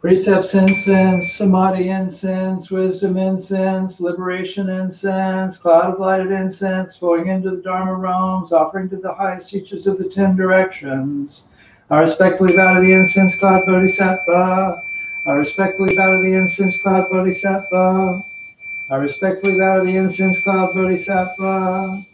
Precepts incense, samadhi incense, wisdom incense, liberation incense, cloud of lighted incense, flowing into the Dharma realms, offering to the highest teachers of the 10 directions. I respectfully bow to the incense cloud Bodhisattva. I respectfully bow to the incense cloud Bodhisattva. I respectfully bow to the incense cloud Bodhisattva.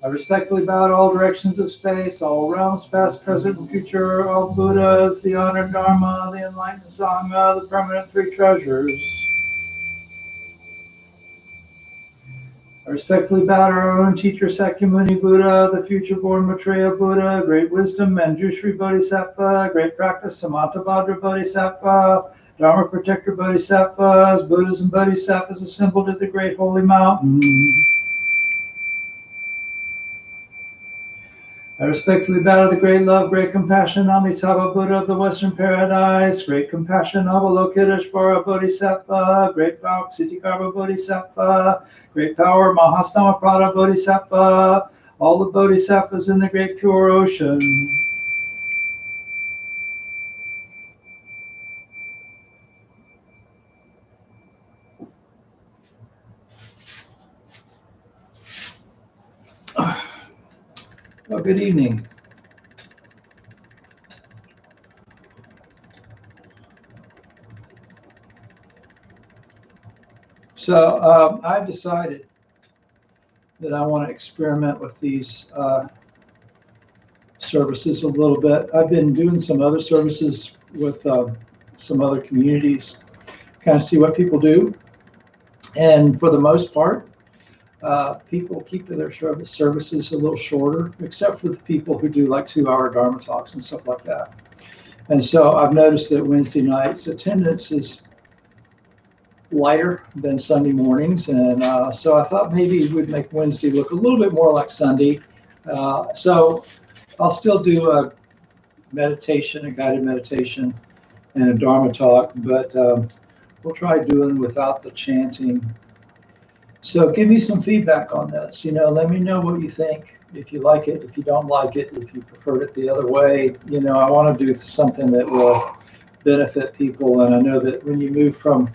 I respectfully bow to all directions of space, all realms, past, present, and future, all Buddhas, the honored Dharma, the enlightened Sangha, the permanent three treasures. I respectfully bow to our own teacher, Sakyamuni Buddha, the future-born Maitreya Buddha, great wisdom, Manjushri Bodhisattva, great practice, Samantabhadra Bodhisattva, Dharma protector Bodhisattvas, Buddhas and Bodhisattvas assembled at the great holy mountain. I respectfully bow to the great love, great compassion, Amitabha Buddha of the Western Paradise, great compassion, Avalokiteshvara Bodhisattva, great power, Ksitigarbha Bodhisattva, great power, Mahastamaprada Bodhisattva, all the Bodhisattvas in the great pure ocean. Well, good evening. So I've decided that I want to experiment with these services a little bit. I've been doing some other services with some other communities, kind of see what people do. And for the most part, people keep their services a little shorter, except for the people who do like 2-hour Dharma talks and stuff like that. And so I've noticed that Wednesday nights attendance is lighter than Sunday mornings. And so I thought maybe we'd make Wednesday look a little bit more like Sunday. So I'll still do a meditation, a guided meditation, and a Dharma talk, but we'll try doing without the chanting. So give me some feedback on this. Let me know what you think, if you like it, if you don't like it, if you preferred it the other way. I want to do something that will benefit people. And I know that when you move from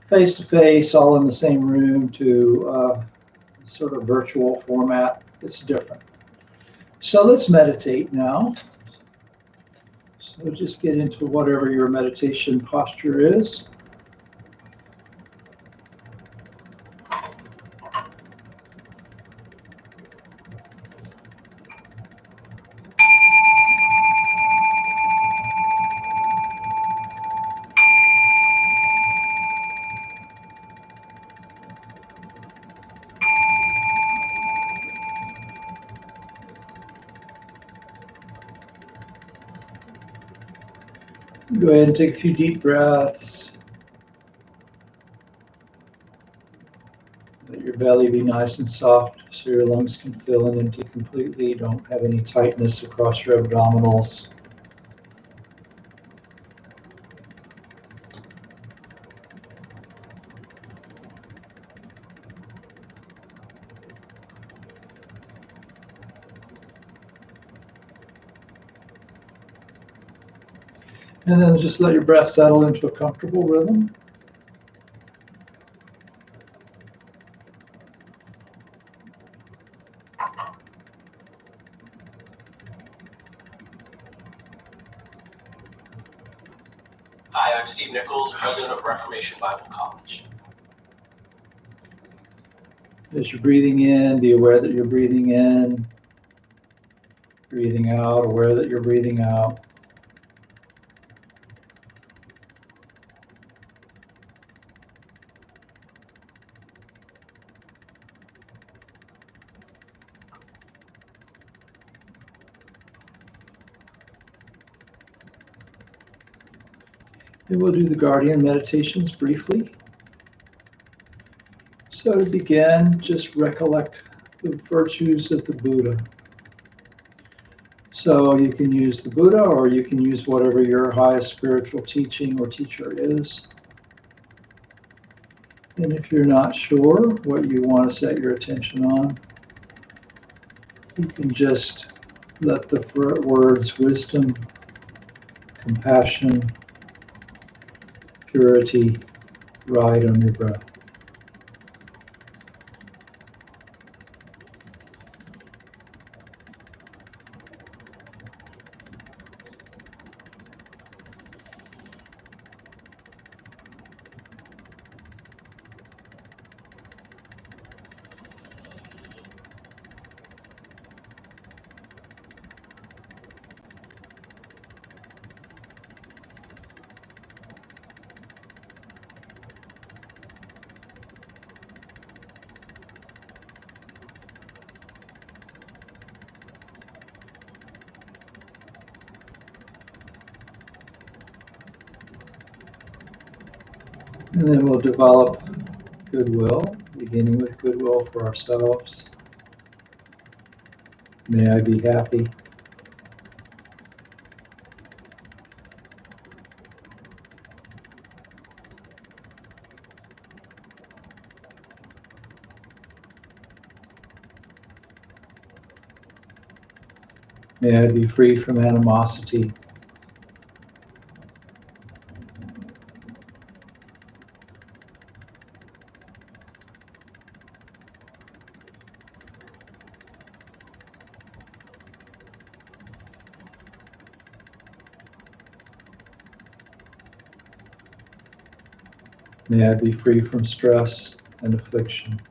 face-to-face, all in the same room, to sort of virtual format, it's different. So let's meditate now. So just get into whatever your meditation posture is. Go ahead and take a few deep breaths. Let your belly be nice and soft so your lungs can fill in empty completely. Don't have any tightness across your abdominals. And then just let your breath settle into a comfortable rhythm. Hi, I'm Steve Nichols, president of Reformation Bible College. As you're breathing in, be aware that you're breathing in. Breathing out, aware that you're breathing out. And we'll do the guardian meditations briefly. So to begin, just recollect the virtues of the Buddha. So you can use the Buddha, or you can use whatever your highest spiritual teaching or teacher is. And if you're not sure what you want to set your attention on, you can just let the words wisdom, compassion, purity ride on your breath. And then we'll develop goodwill, beginning with goodwill for ourselves. May I be happy. May I be free from animosity. May I be free from stress and affliction.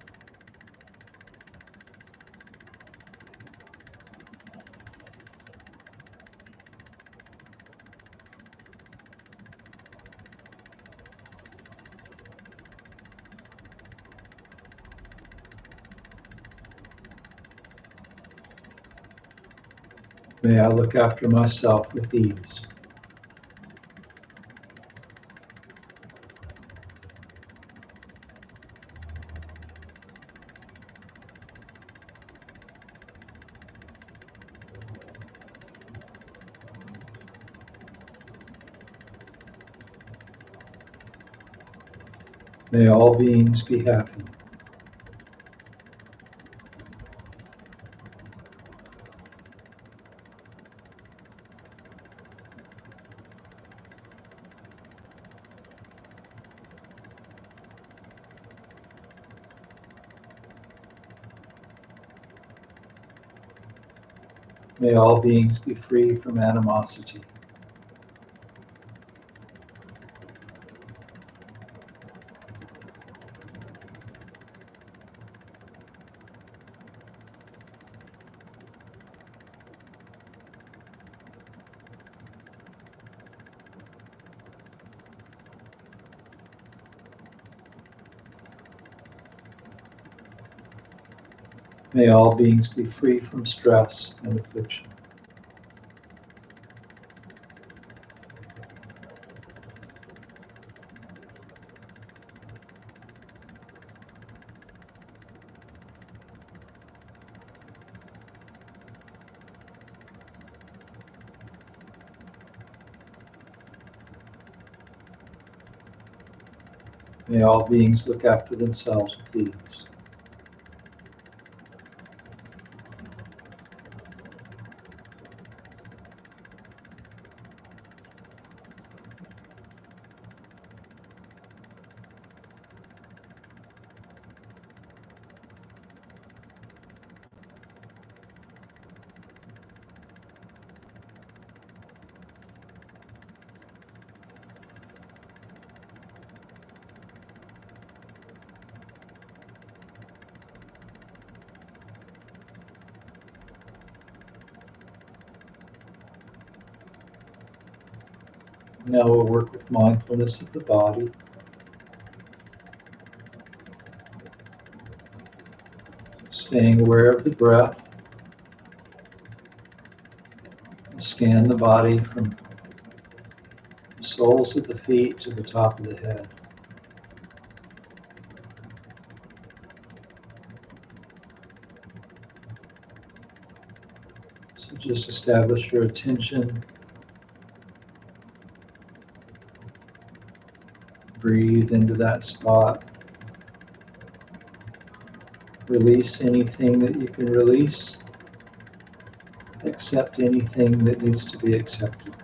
May I look after myself with ease. May all beings be happy. May all beings be free from animosity. May all beings be free from stress and affliction. May all beings look after themselves with ease. Now we'll work with mindfulness of the body. Staying aware of the breath. Scan the body from the soles of the feet to the top of the head. So just establish your attention. Breathe into that spot. Release anything that you can release. Accept anything that needs to be accepted.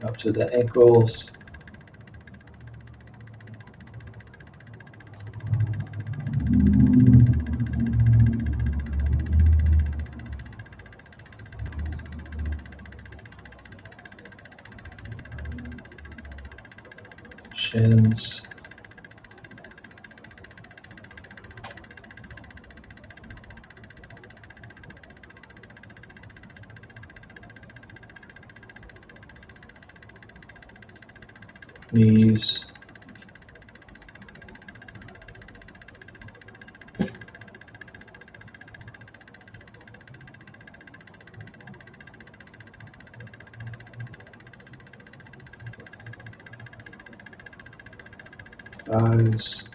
up to the ankles. Shins. Knees. Thighs.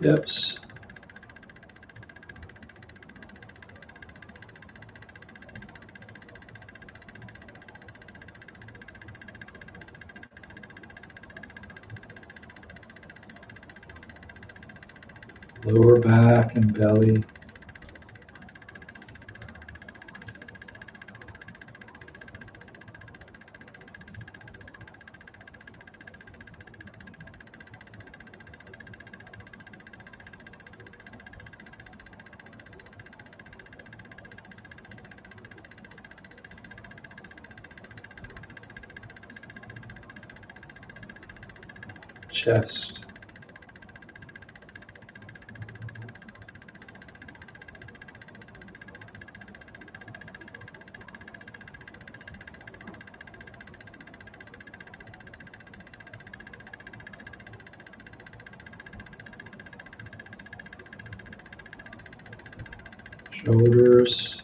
Hips. Lower back and belly. Chest. Shoulders.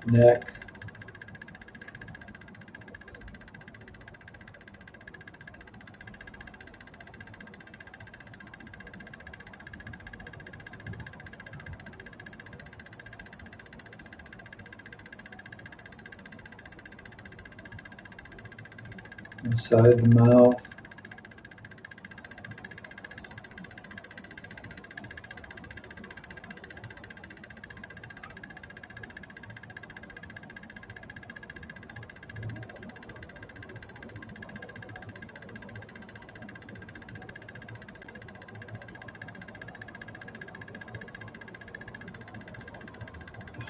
Neck. Inside the mouth.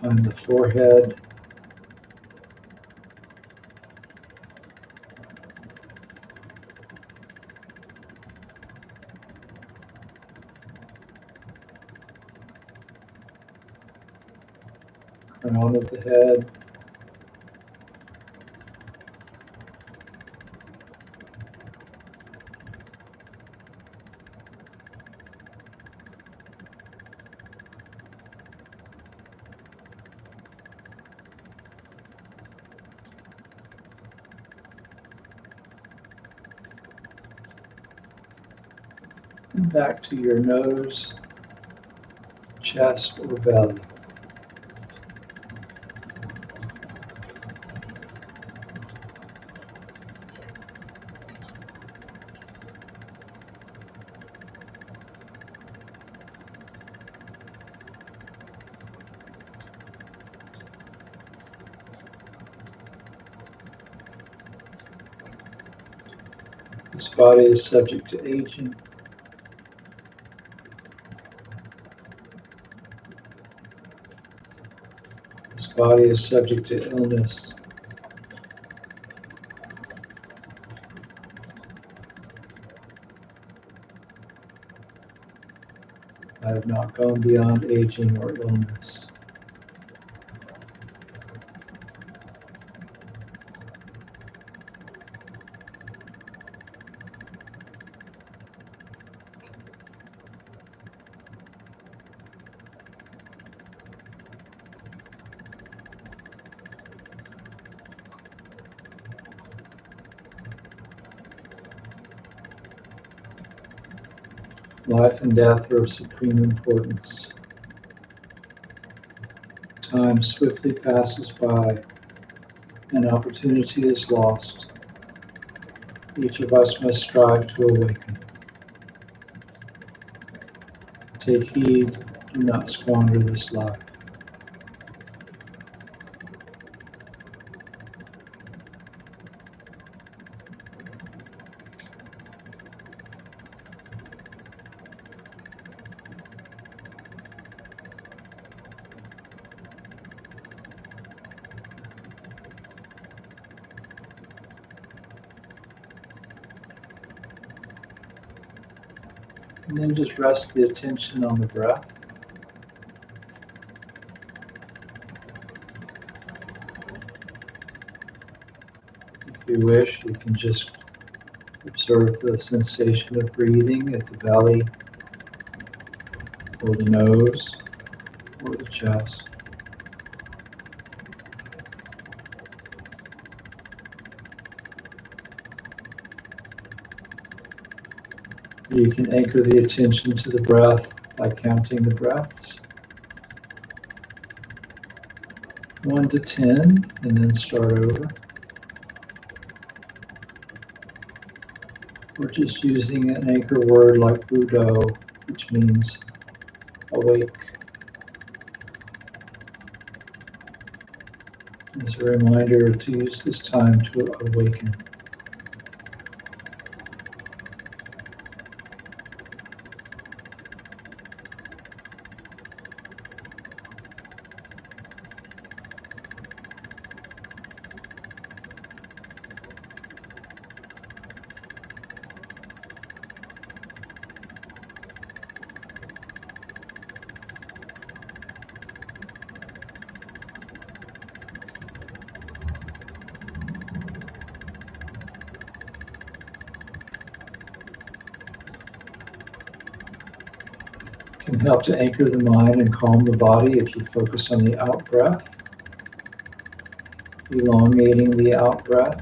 Behind the forehead. Crown of the head. And back to your nose, chest, or belly. This body is subject to aging. This body is subject to illness. I have not gone beyond aging or illness. Life and death are of supreme importance. Time swiftly passes by, and opportunity is lost. Each of us must strive to awaken. Take heed, do not squander this life. And then just rest the attention on the breath. If you wish, you can just observe the sensation of breathing at the belly, or the nose, or the chest. You can anchor the attention to the breath by counting the breaths. 1 to 10, and then start over. Or just using an anchor word like Budo, which means awake. As a reminder to use this time to awaken. Can help to anchor the mind and calm the body if you focus on the out breath, elongating the out breath.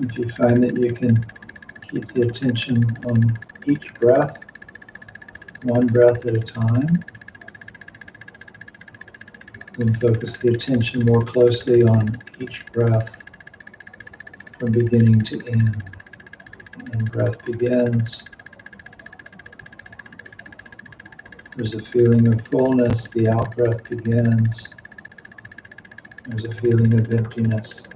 If you find that you can keep the attention on each breath, one breath at a time, then focus the attention more closely on each breath from beginning to end. The in-breath begins. There's a feeling of fullness. The out-breath begins. There's a feeling of emptiness.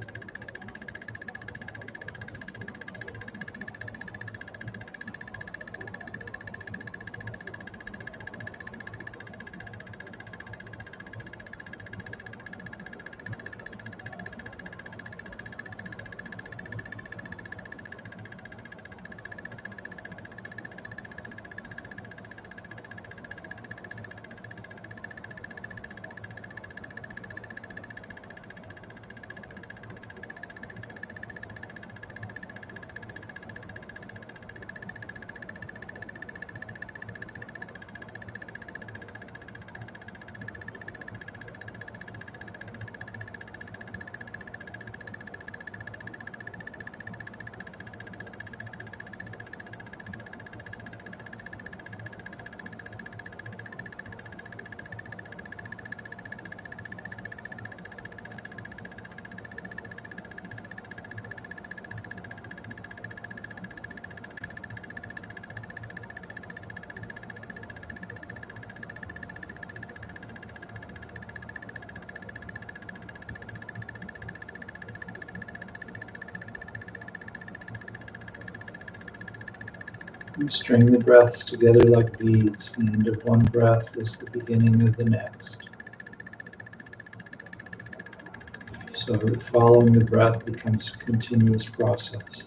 You string the breaths together like beads. The end of one breath is the beginning of the next. So following the breath becomes a continuous process.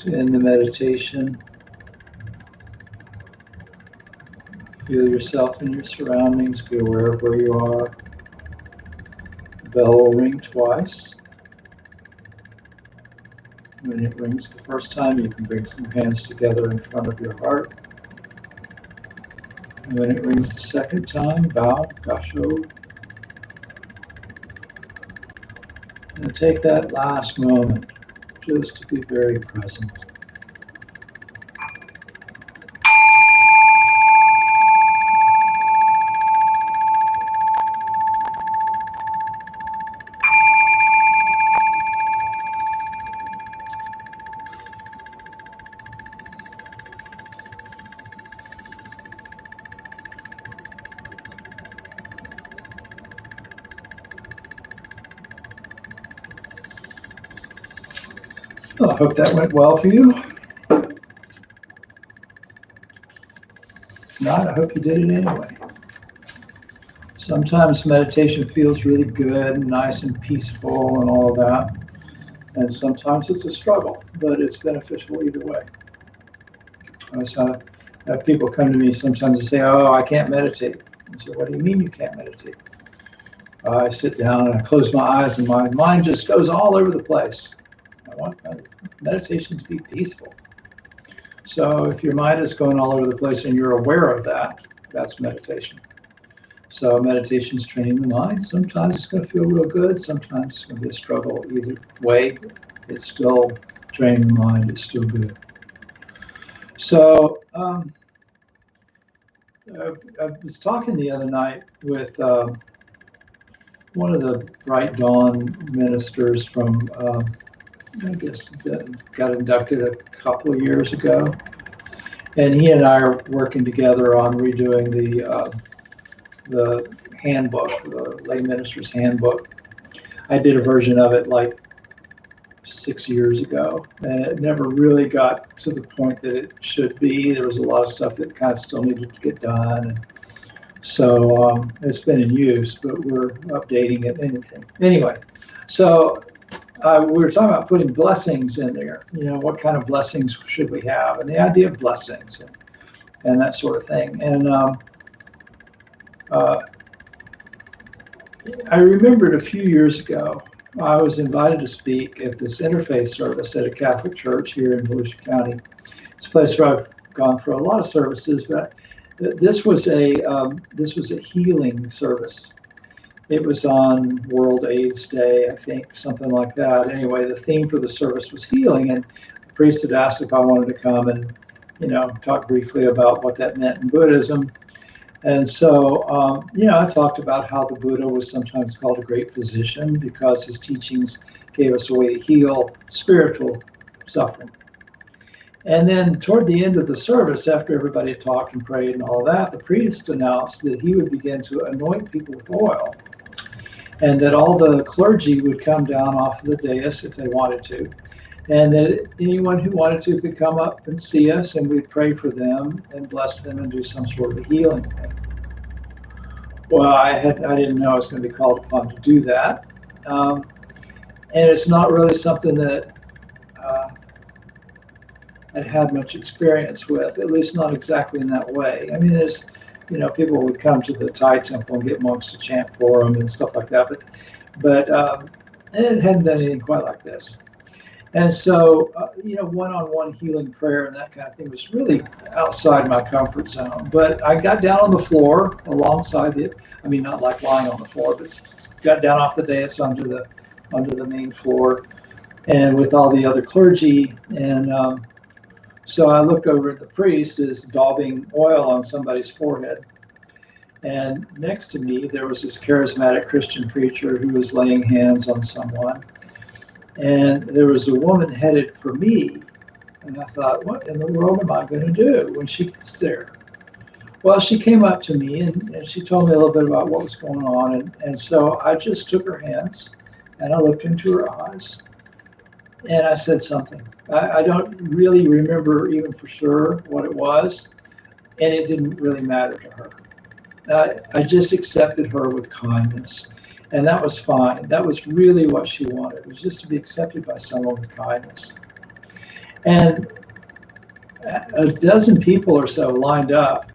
To end the meditation, feel yourself and your surroundings, be aware of where you are. The bell will ring twice. When it rings the first time, you can bring your hands together in front of your heart. And when it rings the second time, bow, gasho. And take that last moment just to be very present. Well, I hope that went well for you. If not, I hope you did it anyway. Sometimes meditation feels really good and nice and peaceful and all of that. And sometimes it's a struggle, but it's beneficial either way. So I have people come to me sometimes and say, oh, I can't meditate. I say, what do you mean you can't meditate? I sit down and I close my eyes and my mind just goes all over the place. I want my meditation to be peaceful. So if your mind is going all over the place and you're aware of that, that's meditation. So meditation is training the mind. Sometimes it's going to feel real good. Sometimes it's going to be a struggle. Either way, it's still training the mind. It's still good. So I was talking the other night with one of the Bright Dawn ministers from, I guess, that got inducted a couple of years ago. And he and I are working together on redoing the handbook, the lay minister's handbook. I did a version of it like 6 years ago, and it never really got to the point that it should be. There was a lot of stuff that kind of still needed to get done. And so it's been in use, but we're updating it. Anyway, so we were talking about putting blessings in there. You know, what kind of blessings should we have? And the idea of blessings and that sort of thing. And I remembered a few years ago, I was invited to speak at this interfaith service at a Catholic church here in Volusia County. It's a place where I've gone for a lot of services, but this was a healing service. It was on World AIDS Day, I think, something like that. Anyway, the theme for the service was healing, and the priest had asked if I wanted to come and, talk briefly about what that meant in Buddhism. And so, I talked about how the Buddha was sometimes called a great physician because his teachings gave us a way to heal spiritual suffering. And then toward the end of the service, after everybody had talked and prayed and all that, the priest announced that he would begin to anoint people with oil, and that all the clergy would come down off of the dais if they wanted to, and that anyone who wanted to could come up and see us, and we'd pray for them and bless them and do some sort of a healing thing. Well, I didn't know I was going to be called upon to do that, and it's not really something that had much experience with, at least not exactly in that way. I mean, there's, people would come to the Thai temple and get monks to chant for them and stuff like that, but it hadn't done anything quite like this. And so, one-on-one healing prayer and that kind of thing was really outside my comfort zone. But I got down on the floor alongside it. I mean, not like lying on the floor, but got down off the dais onto the main floor, and with all the other clergy. And so I looked over at the priest is daubing oil on somebody's forehead. And next to me, there was this charismatic Christian preacher who was laying hands on someone. And there was a woman headed for me. And I thought, what in the world am I going to do when she gets there? Well, she came up to me and she told me a little bit about what was going on. And so I just took her hands and I looked into her eyes and I said something. I don't really remember even for sure what it was. And it didn't really matter to her. I just accepted her with kindness. And that was fine. That was really what she wanted, was just to be accepted by someone with kindness. And a dozen people or so lined up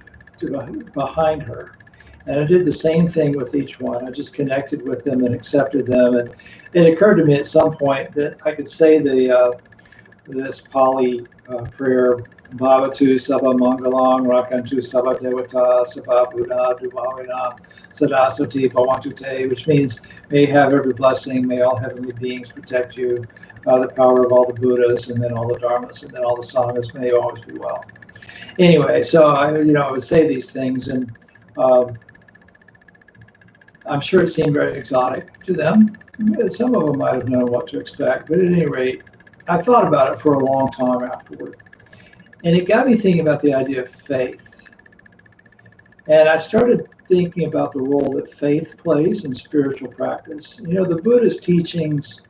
behind her. And I did the same thing with each one. I just connected with them and accepted them. And it occurred to me at some point that I could say this Pali prayer, Bhavatu Sabha Mangalang Rakantu Sabha Devata Sabha Buddha Dubhavina Sadasati Bhavantu Te, which means may you have every blessing, may all heavenly beings protect you, by the power of all the Buddhas, and then all the Dharmas, and then all the Sanghas, may you always be well. Anyway, so I would say these things, and I'm sure it seemed very exotic to them. Some of them might have known what to expect, but at any rate, I thought about it for a long time afterward. And it got me thinking about the idea of faith. And I started thinking about the role that faith plays in spiritual practice. The Buddha's teachings,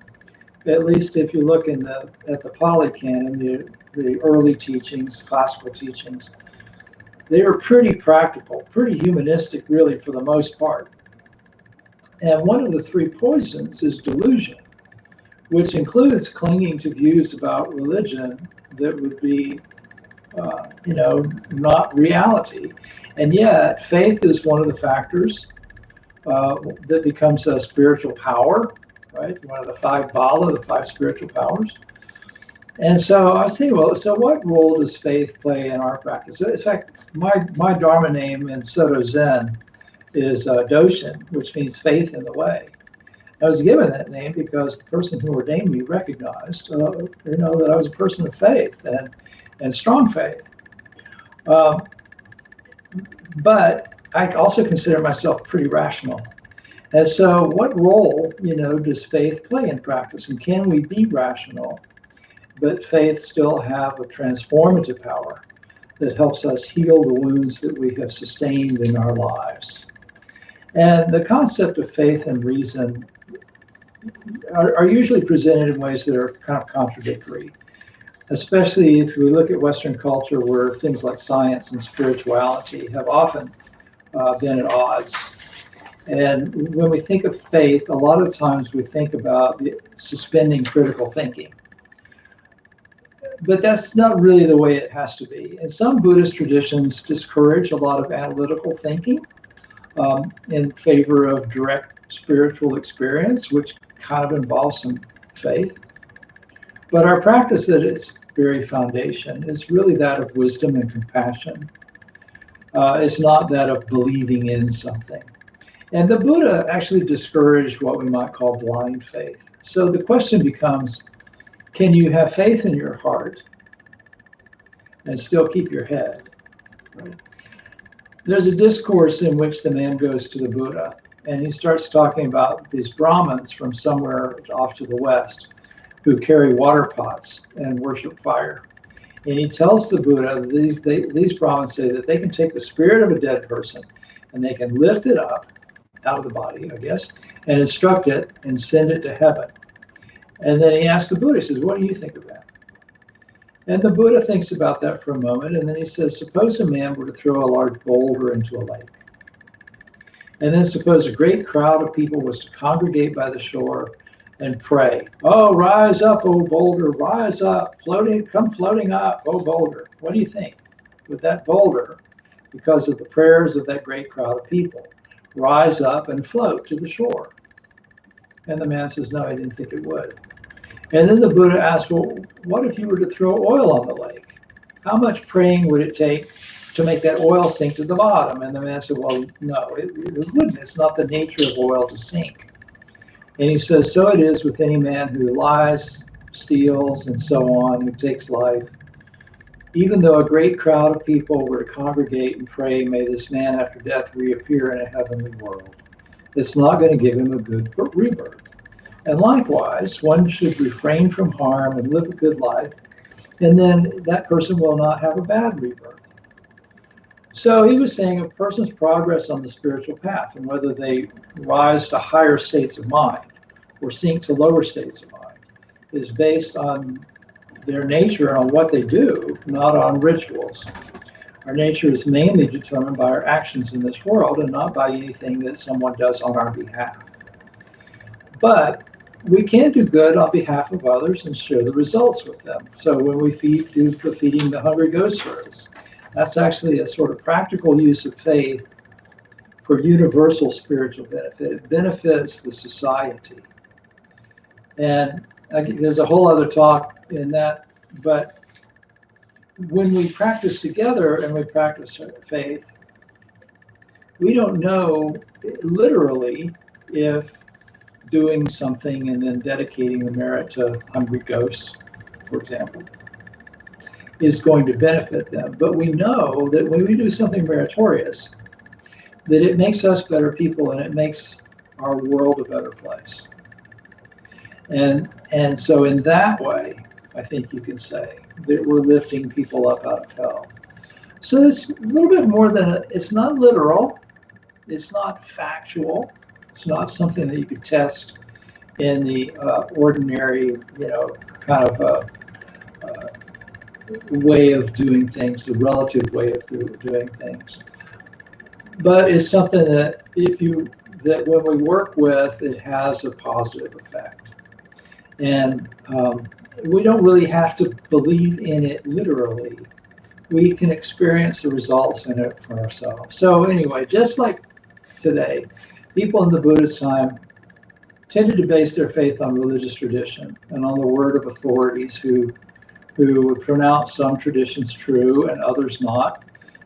at least if you look at the Pali Canon, the early teachings, classical teachings, they are pretty practical, pretty humanistic, really, for the most part. And one of the three poisons is delusion, which includes clinging to views about religion that would be not reality. And yet, faith is one of the factors that becomes a spiritual power, right? One of the five bala, the five spiritual powers. And so I was thinking, well, so what role does faith play in our practice? So in fact, my Dharma name in Soto Zen is Doshin, which means faith in the way. I was given that name because the person who ordained me recognized, that I was a person of faith and strong faith. But I also consider myself pretty rational. And so what role, does faith play in practice? And can we be rational, but faith still have a transformative power that helps us heal the wounds that we have sustained in our lives? And the concept of faith and reason are usually presented in ways that are kind of contradictory, especially if we look at Western culture where things like science and spirituality have often been at odds. And when we think of faith, a lot of times we think about suspending critical thinking. But that's not really the way it has to be. And some Buddhist traditions discourage a lot of analytical thinking in favor of direct spiritual experience, which kind of involves some faith. But our practice at its very foundation is really that of wisdom and compassion. It's not that of believing in something. And the Buddha actually discouraged what we might call blind faith. So the question becomes, can you have faith in your heart and still keep your head? Right? There's a discourse in which the man goes to the Buddha and he starts talking about these Brahmins from somewhere off to the west who carry water pots and worship fire. And he tells the Buddha, these Brahmins say that they can take the spirit of a dead person and they can lift it up out of the body, I guess, and instruct it and send it to heaven. And then he asks the Buddha, he says, what do you think of that? And the Buddha thinks about that for a moment, and then he says, suppose a man were to throw a large boulder into a lake. And then suppose a great crowd of people was to congregate by the shore and pray. Oh, rise up, O boulder, rise up, come floating up, O boulder. What do you think? Would that boulder, because of the prayers of that great crowd of people, rise up and float to the shore? And the man says, no, I didn't think it would. And then the Buddha asked, well, what if you were to throw oil on the lake? How much praying would it take to make that oil sink to the bottom? And the man said, well, no, it wouldn't. It's not the nature of oil to sink. And he says, so it is with any man who lies, steals, and so on, who takes life. Even though a great crowd of people were to congregate and pray, may this man after death reappear in a heavenly world. It's not going to give him a good rebirth. And likewise, one should refrain from harm and live a good life, and then that person will not have a bad rebirth. So he was saying a person's progress on the spiritual path and whether they rise to higher states of mind or sink to lower states of mind is based on their nature and on what they do, not on rituals. Our nature is mainly determined by our actions in this world and not by anything that someone does on our behalf. But we can do good on behalf of others and share the results with them. So when we do the Feeding the Hungry Ghost service, that's actually a sort of practical use of faith for universal spiritual benefit. It benefits the society. And there's a whole other talk in that, but when we practice together and we practice faith, we don't know literally if doing something and then dedicating the merit to hungry ghosts, for example, is going to benefit them. But we know that when we do something meritorious, that it makes us better people and it makes our world a better place. And so in that way, I think you can say that we're lifting people up out of hell. So it's a little bit more than, it's not literal, it's not factual, it's not something that you could test in the ordinary, kind of way of doing things, the relative way of doing things. But it's something that that when we work with, it has a positive effect. And we don't really have to believe in it literally. We can experience the results in it for ourselves. So anyway, just like today, people in the Buddhist time tended to base their faith on religious tradition and on the word of authorities who would pronounce some traditions true and others not.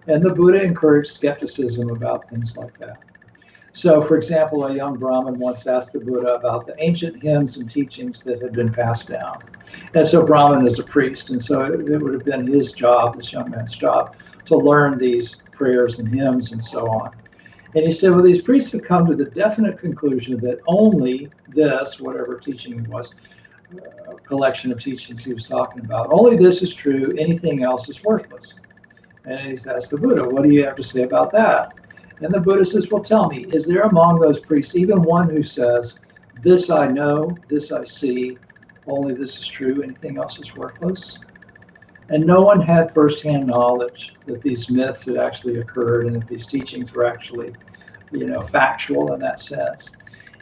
And the Buddha encouraged skepticism about things like that. So, for example, a young Brahmin once asked the Buddha about the ancient hymns and teachings that had been passed down. And so Brahmin is a priest, and so it would have been his job, this young man's job, to learn these prayers and hymns and so on. And he said, well, these priests have come to the definite conclusion that only this, whatever teaching it was, collection of teachings he was talking about, only this is true, anything else is worthless. And he's asked the Buddha, what do you have to say about that? And the Buddha says, well, tell me, is there among those priests even one who says, this I know, this I see, only this is true, anything else is worthless? And no one had firsthand knowledge that these myths had actually occurred and that these teachings were actually, factual in that sense.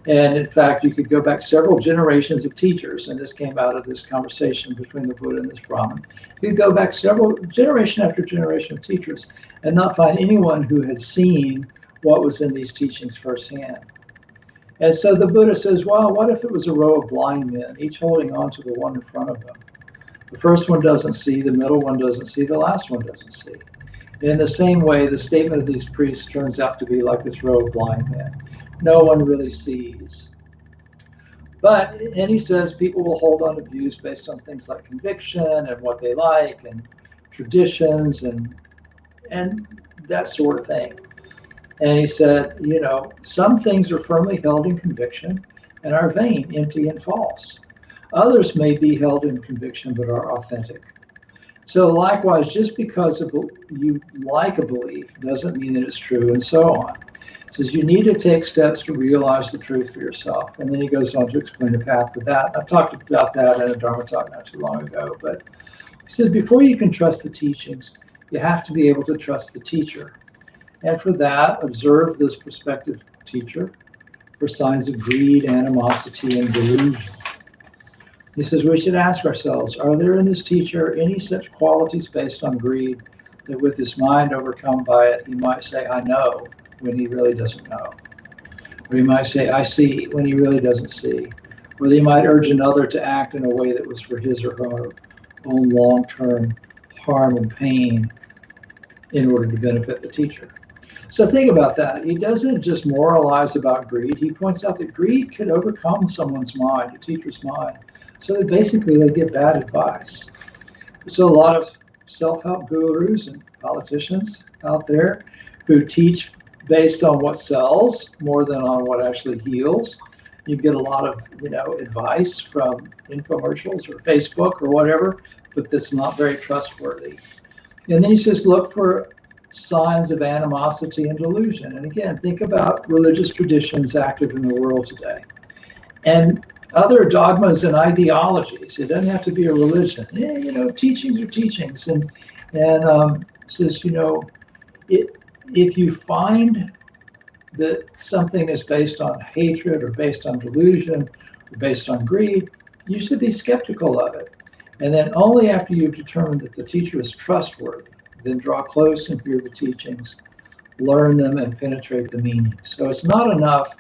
And in fact, you could go back several generations of teachers, and this came out of this conversation between the Buddha and this Brahmin. You could go back several generation after generation of teachers and not find anyone who had seen what was in these teachings firsthand. And so the Buddha says, well, what if it was a row of blind men, each holding on to the one in front of them? The first one doesn't see, the middle one doesn't see, the last one doesn't see. In the same way, the statement of these priests turns out to be like this row of blind men. No one really sees. And he says people will hold on to views based on things like conviction and what they like and traditions and that sort of thing. And he said, some things are firmly held in conviction and are vain, empty, and false. Others may be held in conviction but are authentic. So likewise, just because you like a belief doesn't mean that it's true, and so on. Says you need to take steps to realize the truth for yourself. And then he goes on to explain the path to that. I've talked about that in a Dharma talk not too long ago, but he says before you can trust the teachings, you have to be able to trust the teacher. And for that, observe this prospective teacher for signs of greed, animosity, and delusion. He says we should ask ourselves, are there in this teacher any such qualities based on greed that with his mind overcome by it, he might say, I know, when he really doesn't know. Or he might say, I see, when he really doesn't see. Or he might urge another to act in a way that was for his or her own long-term harm and pain in order to benefit the teacher. So think about that. He doesn't just moralize about greed. He points out that greed can overcome someone's mind, a teacher's mind. So that basically they give bad advice. So a lot of self-help gurus and politicians out there who teach based on what sells more than on what actually heals. You get a lot of, advice from infomercials or Facebook or whatever, but that's not very trustworthy. And then he says, look for signs of animosity and delusion. And again, think about religious traditions active in the world today. And other dogmas and ideologies. It doesn't have to be a religion. Teachings are teachings. And says, if you find that something is based on hatred or based on delusion or based on greed, you should be skeptical of it. And then only after you've determined that the teacher is trustworthy, then draw close and hear the teachings, learn them and penetrate the meaning. So it's not enough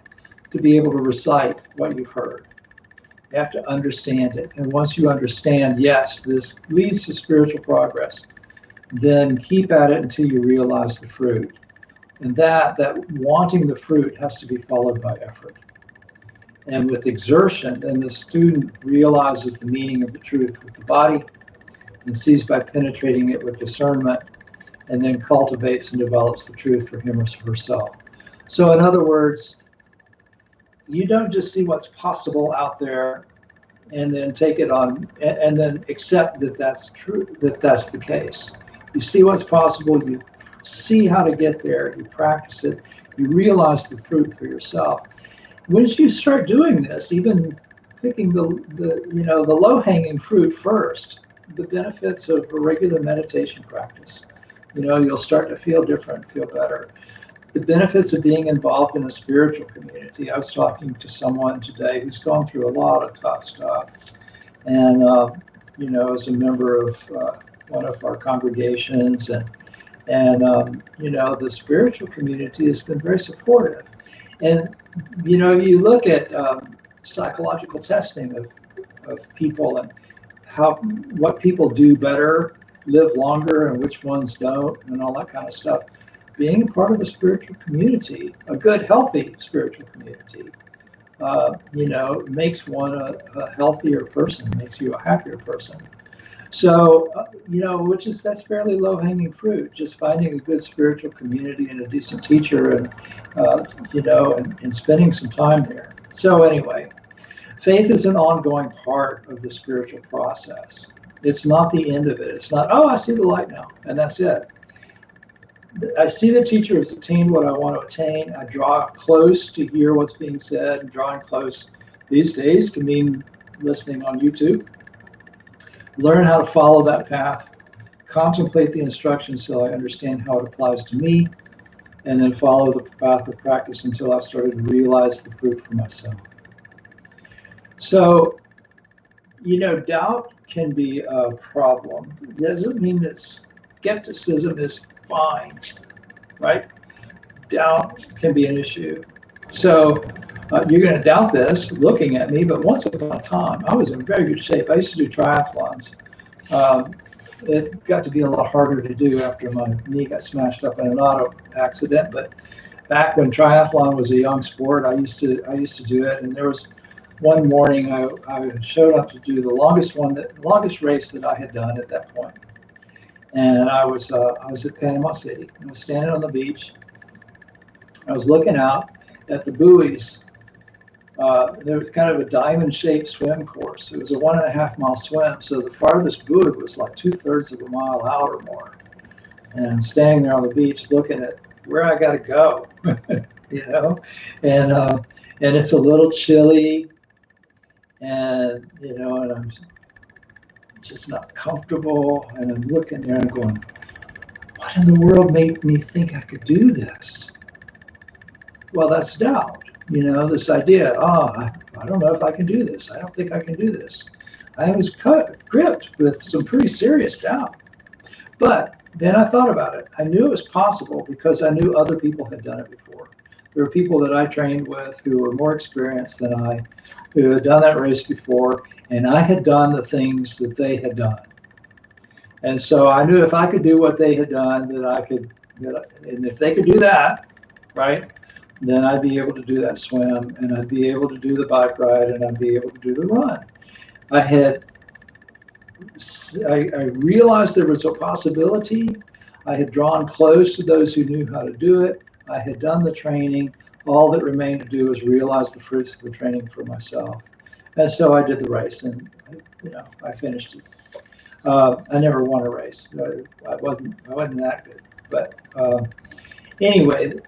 to be able to recite what you've heard. You have to understand it. And once you understand, yes, this leads to spiritual progress, then keep at it until you realize the fruit. And that wanting the fruit has to be followed by effort. And with exertion, then the student realizes the meaning of the truth with the body and sees by penetrating it with discernment, and then cultivates and develops the truth for him or herself. So in other words, you don't just see what's possible out there and then take it on and then accept that that's true, that that's the case. You see what's possible, you see how to get there, you practice it, you realize the fruit for yourself. Once you start doing this, even picking the low-hanging fruit first, the benefits of a regular meditation practice, you'll start to feel different, feel better. The benefits of being involved in a spiritual community. I was talking to someone today who's gone through a lot of tough stuff. And, as a member of one of our congregations and the spiritual community has been very supportive. And, you look at psychological testing of people and what people do better, live longer, and which ones don't, and all that kind of stuff. Being a part of a spiritual community, a good, healthy spiritual community, makes one a healthier person, makes you a happier person. So, that's fairly low-hanging fruit, just finding a good spiritual community and a decent teacher and, and spending some time there. So anyway, faith is an ongoing part of the spiritual process. It's not the end of it. It's not, oh, I see the light now, and that's it. I see the teacher has attained what I want to attain. I draw close to hear what's being said, and drawing close these days can mean listening on YouTube. Learn how to follow that path, contemplate the instructions so I understand how it applies to me, and then follow the path of practice until I started to realize the fruit for myself. So, doubt can be a problem. It doesn't mean that skepticism is fine, right? Doubt can be an issue. So you're going to doubt this looking at me, but once upon a time, I was in very good shape. I used to do triathlons. It got to be a lot harder to do after my knee got smashed up in an auto accident. But back when triathlon was a young sport, I used to do it. And there was one morning I showed up to do the longest race that I had done at that point. And I was at Panama City. I was standing on the beach. I was looking out at the buoys. There was kind of a diamond-shaped swim course. It was a 1.5 mile swim. So the farthest buoy was like 2/3 of a mile out or more. And I'm standing there on the beach looking at where I got to go, and it's a little chilly, and and I'm just not comfortable. And I'm looking there and going, what in the world made me think I could do this? Well, that's doubt. This idea, I don't know if I can do this. I don't think I can do this. I was gripped with some pretty serious doubt. But then I thought about it. I knew it was possible because I knew other people had done it before. There were people that I trained with who were more experienced than I, who had done that race before, and I had done the things that they had done. And so I knew if I could do what they had done, that I could, and if they could do that, right, then I'd be able to do that swim, and I'd be able to do the bike ride, and I'd be able to do the run. I realized there was a possibility. I had drawn close to those who knew how to do it. I had done the training. All that remained to do was realize the fruits of the training for myself. And so I did the race, and I finished it. I never won a race. I wasn't that good. But anyway,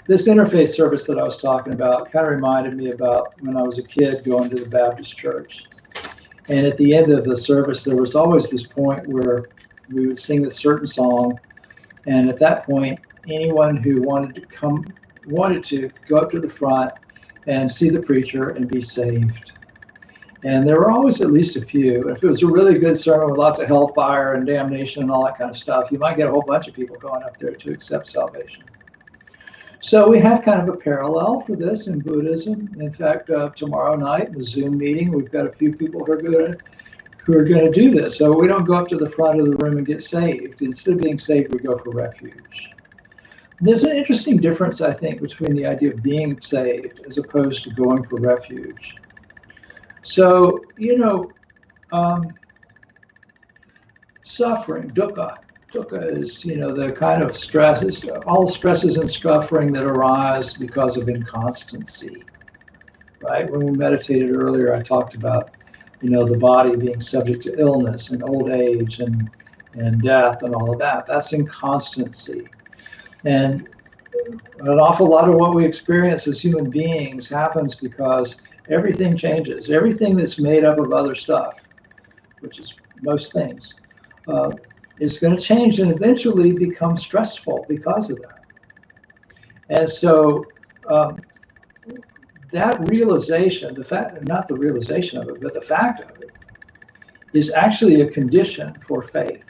this interfaith service that I was talking about kind of reminded me about when I was a kid going to the Baptist church. And at the end of the service, there was always this point where we would sing a certain song. And at that point, anyone who wanted to go up to the front and see the preacher and be saved. And there were always at least a few. If it was a really good sermon with lots of hellfire and damnation and all that kind of stuff, you might get a whole bunch of people going up there to accept salvation. So we have kind of a parallel for this in Buddhism. In fact, tomorrow night in the Zoom meeting, we've got a few people who are going to do this. So we don't go up to the front of the room and get saved. Instead of being saved, we go for refuge. And there's an interesting difference, I think, between the idea of being saved as opposed to going for refuge. So, suffering, dukkha. Dukkha is, the kind of stresses, all stresses and suffering that arise because of inconstancy, right? When we meditated earlier, I talked about, the body being subject to illness and old age and death and all of that. That's inconstancy. And an awful lot of what we experience as human beings happens because everything changes. Everything that's made up of other stuff, which is most things, is going to change and eventually become stressful because of that. And so that realization, not the realization of it, but the fact of it, is actually a condition for faith.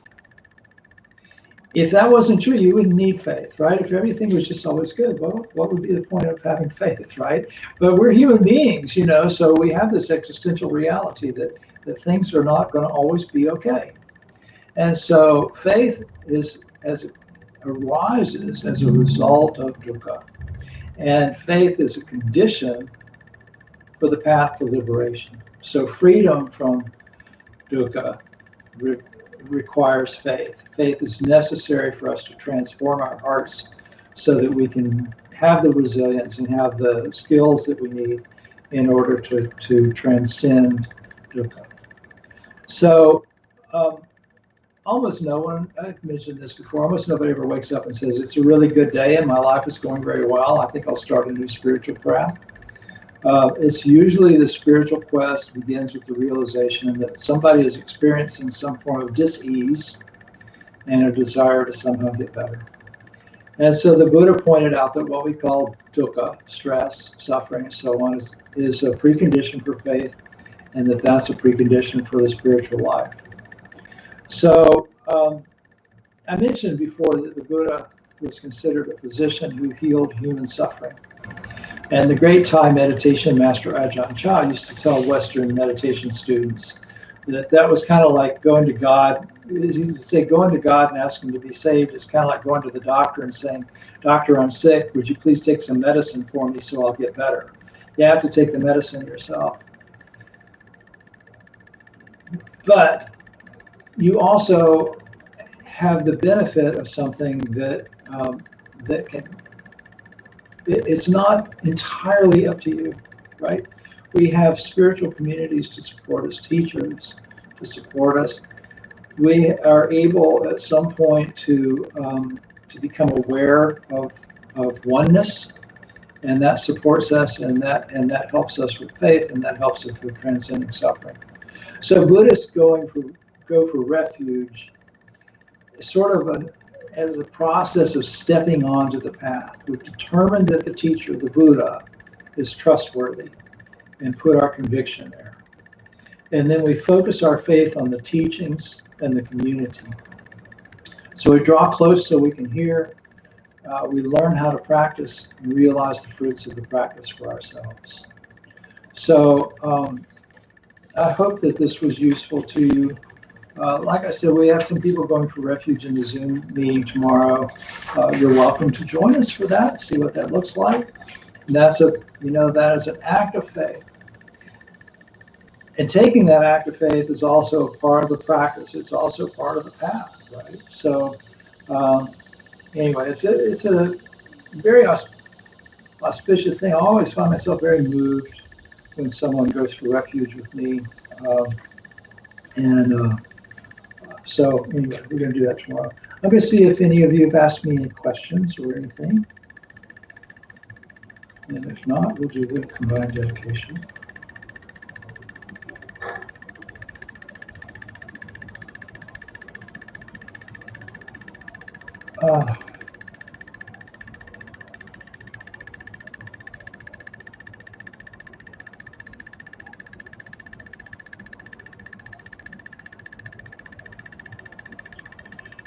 If that wasn't true, you wouldn't need faith, right? If everything was just always good, well, what would be the point of having faith, right? But we're human beings, so we have this existential reality that things are not going to always be okay. And so faith arises as a result of dukkha. And faith is a condition for the path to liberation. So freedom from dukkha requires faith. Faith is necessary for us to transform our hearts so that we can have the resilience and have the skills that we need in order to transcend dukkha. So almost no one, I've mentioned this before, almost nobody ever wakes up and says, it's a really good day and my life is going very well. I think I'll start a new spiritual path. It's usually the spiritual quest begins with the realization that somebody is experiencing some form of dis-ease and a desire to somehow get better. And so the Buddha pointed out that what we call dukkha, stress, suffering, and so on, is a precondition for faith, and that's a precondition for the spiritual life. So I mentioned before that the Buddha was considered a physician who healed human suffering. And the great Thai meditation master Ajahn Chah used to tell Western meditation students that was kind of like going to God. He would say going to God and asking to be saved is kind of like going to the doctor and saying, "Doctor, I'm sick. Would you please take some medicine for me so I'll get better?" You have to take the medicine yourself. But you also have the benefit of something that it's not entirely up to you, right? We have spiritual communities to support us, teachers to support us. We are able at some point to become aware of oneness, and that supports us, and that helps us with faith, and that helps us with transcending suffering. So Buddhists go for refuge sort of as a process of stepping onto the path. We've determined that the teacher, the Buddha, is trustworthy and put our conviction there. And then we focus our faith on the teachings and the community. So we draw close so we can hear. We learn how to practice and realize the fruits of the practice for ourselves. So I hope that this was useful to you. Like I said, we have some people going for refuge in the Zoom meeting tomorrow. You're welcome to join us for that, see what that looks like. And that is an act of faith. And taking that act of faith is also part of the practice. It's also part of the path, right? So anyway, it's a very auspicious thing. I always find myself very moved when someone goes for refuge with me. So anyway, we're going to do that tomorrow. I'm going to see if any of you have asked me any questions or anything. And if not, we'll do the combined dedication.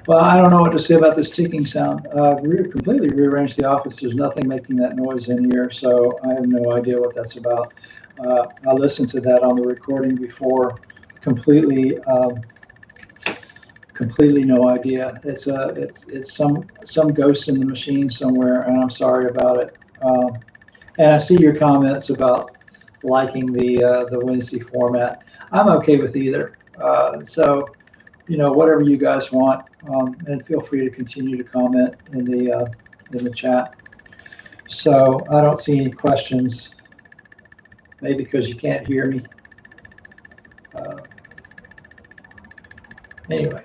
Well, I don't know what to say about this ticking sound. We completely rearranged the office. There's nothing making that noise in here, so I have no idea what that's about. I listened to that on the recording before. Completely no idea. It's some ghost in the machine somewhere, and I'm sorry about it. And I see your comments about liking the Wednesday format. I'm okay with either. So, whatever you guys want, and feel free to continue to comment in the chat. So I don't see any questions, maybe because you can't hear me. Anyway,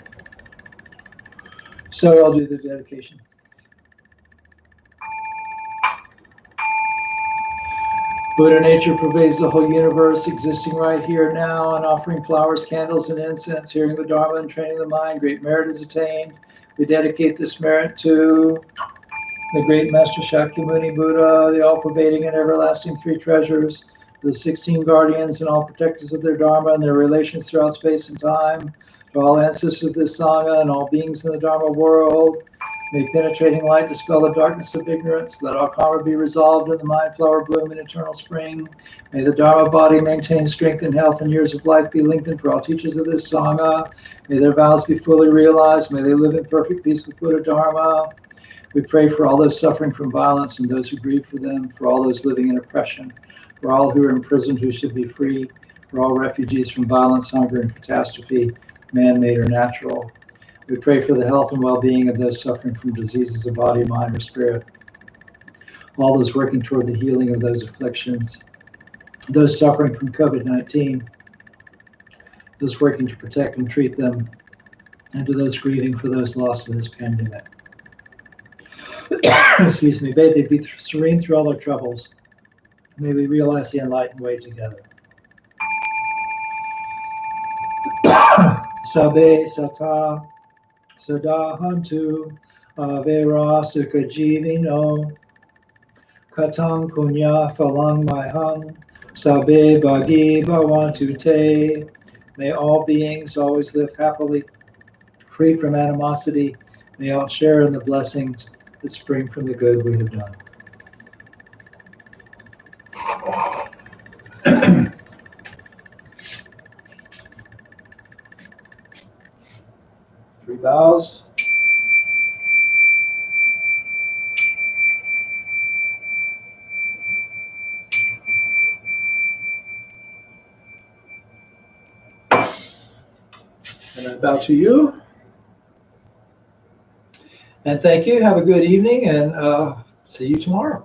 so I'll do the dedication. Buddha nature pervades the whole universe, existing right here now, and offering flowers, candles, and incense, hearing the Dharma and training the mind. Great merit is attained. We dedicate this merit to the great Master Shakyamuni Buddha, the all-pervading and everlasting three treasures, the 16 guardians and all protectors of their Dharma and their relations throughout space and time, to all ancestors of this Sangha and all beings in the Dharma world. May penetrating light dispel the darkness of ignorance. Let all karma be resolved in the mind flower bloom in eternal spring. May the Dharma body maintain strength and health, and years of life be lengthened for all teachers of this Sangha. May their vows be fully realized. May they live in perfect peace with Buddha Dharma. We pray for all those suffering from violence and those who grieve for them, for all those living in oppression, for all who are imprisoned who should be free, for all refugees from violence, hunger, and catastrophe, man-made or natural. We pray for the health and well-being of those suffering from diseases of body, mind, or spirit. All those working toward the healing of those afflictions. Those suffering from COVID-19. Those working to protect and treat them. And to those grieving for those lost in this pandemic. Excuse me. May they be serene through all their troubles. May we realize the enlightened way together. Sabe sata. Sadahantu avera sukha jivino katang punya phalang mahang sabe bhagi bhavantu te. May all beings always live happily, free from animosity. May all share in the blessings that spring from the good we have done. Three bows. And I bow to you. And thank you. Have a good evening, and see you tomorrow.